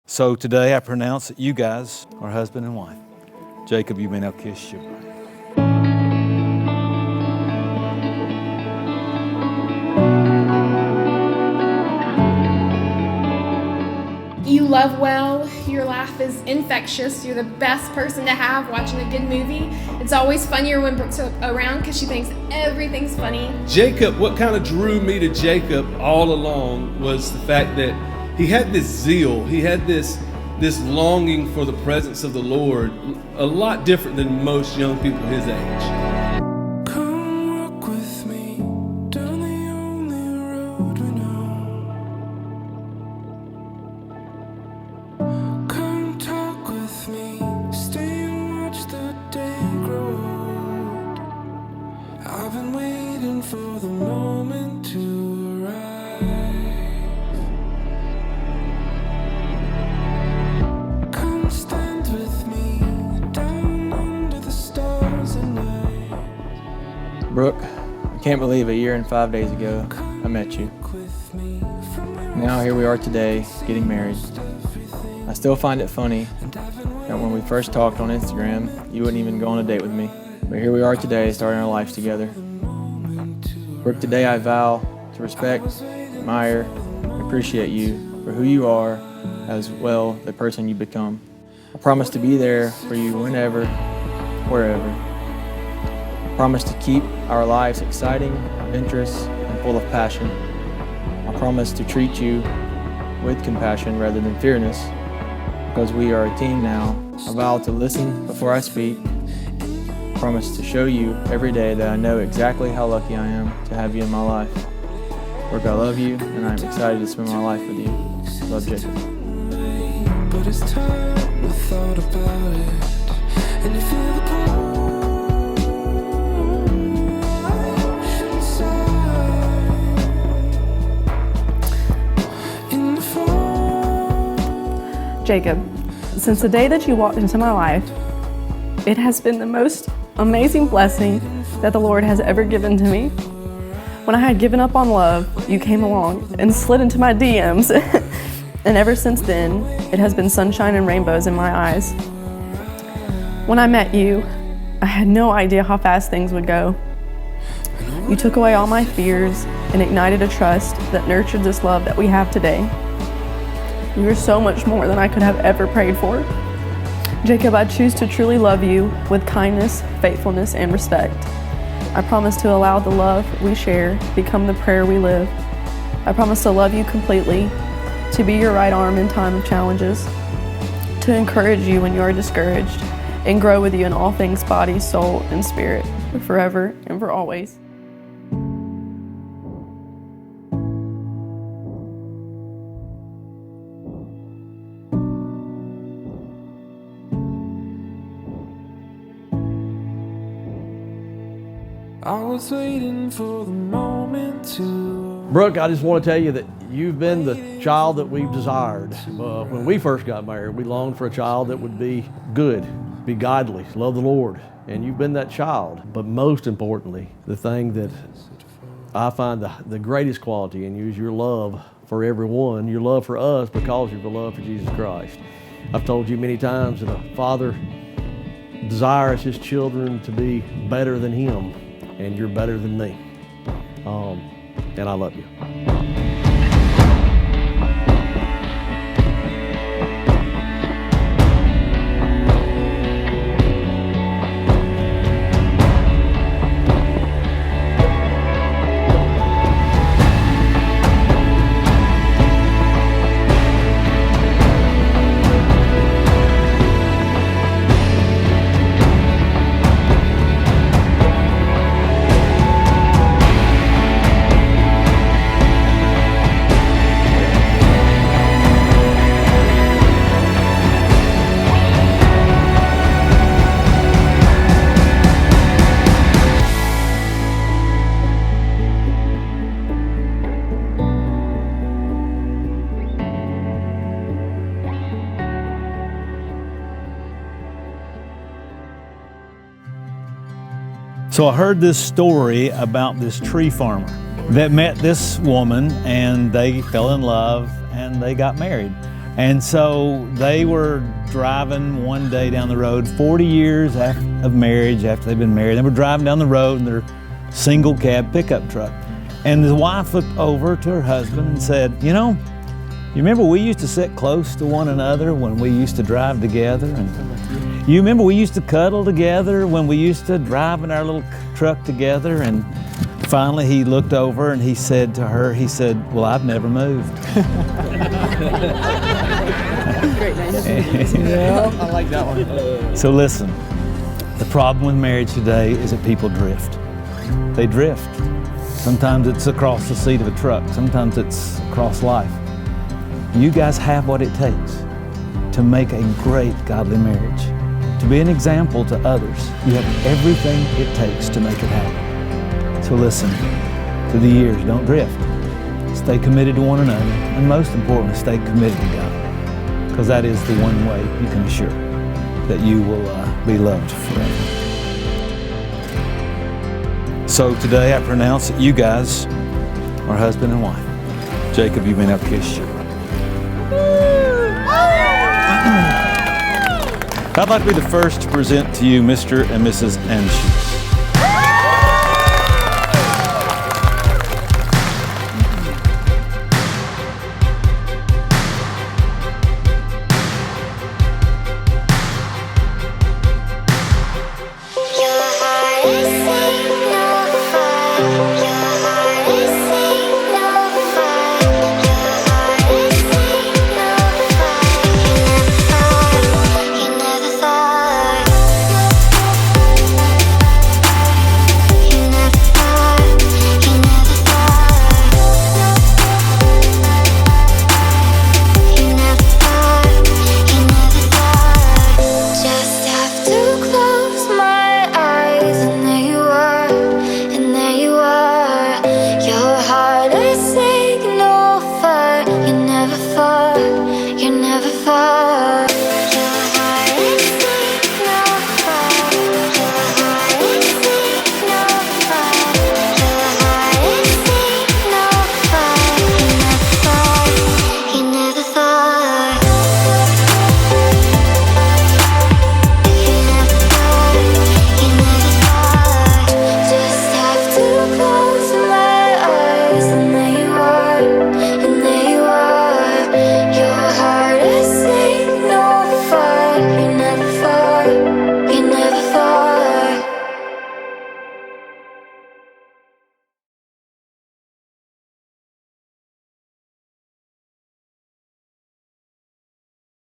So today I pronounce that you guys are husband and wife. Jacob, you may now kiss your bride. You love well, your laugh is infectious, you're the best person to have watching a good movie. It's always funnier when Brooke's around because she thinks everything's funny. Jacob, what kind of drew me to Jacob all along was the fact that he had this zeal, he had this longing for the presence of the Lord, a lot different than most young people his age. Brooke, I can't believe a year and 5 days ago I met you. Now here we are today, getting married. I still find it funny that when we first talked on Instagram, you wouldn't even go on a date with me. But here we are today, starting our lives together. Brooke, today I vow to respect, admire, and appreciate you for who you are, as well the person you become. I promise to be there for you whenever, wherever. I promise to keep our lives exciting, adventurous, and full of passion. I promise to treat you with compassion rather than fearness, because we are a team now. I vow to listen before I speak. I promise to show you every day that I know exactly how lucky I am to have you in my life. Brooke, I love you, and I'm excited to spend my life with you. Love, Jacob. But it's time I thought about it, and you feel the pull. Jacob, since the day that you walked into my life, it has been the most amazing blessing that the Lord has ever given to me. When I had given up on love, you came along and slid into my DMs. And ever since then, it has been sunshine and rainbows in my eyes. When I met you, I had no idea how fast things would go. You took away all my fears and ignited a trust that nurtured this love that we have today. You are so much more than I could have ever prayed for. Jacob, I choose to truly love you with kindness, faithfulness, and respect. I promise to allow the love we share become the prayer we live. I promise to love you completely, to be your right arm in time of challenges, to encourage you when you are discouraged, and grow with you in all things body, soul, and spirit, forever and for always. I was waiting for the moment to. Brooke, I just want to tell you that you've been the child that we've desired. When we first got married, we longed for a child that would be good, be godly, love the Lord, and you've been that child. But most importantly, the thing that I find the greatest quality in you is your love for everyone, your love for us because of your love for Jesus Christ. I've told you many times that a father desires his children to be better than him, and you're better than me. And I love you. So I heard this story about this tree farmer that met this woman and they fell in love and they got married. And so they were driving one day down the road, 40 years of marriage after they've been married. They were driving down the road in their single cab pickup truck. And the wife looked over to her husband and said, you know, you remember we used to sit close to one another when we used to drive together? And you remember we used to cuddle together when we used to drive in our little truck together? And finally he looked over and he said to her, he said, well, I've never moved. Yeah, I like that one. So listen, the problem with marriage today is that people drift. They drift. Sometimes it's across the seat of a truck. Sometimes it's across life. You guys have what it takes to make a great godly marriage. To be an example to others. You have everything it takes to make it happen. So listen, through the years, don't drift. Stay committed to one another, and most importantly, stay committed to God. Because that is the one way you can assure that you will be loved forever. So today I pronounce that you guys are husband and wife. Jacob, you may now kiss your bride. I'd like to be the first to present to you Mr. and Mrs. Anshu.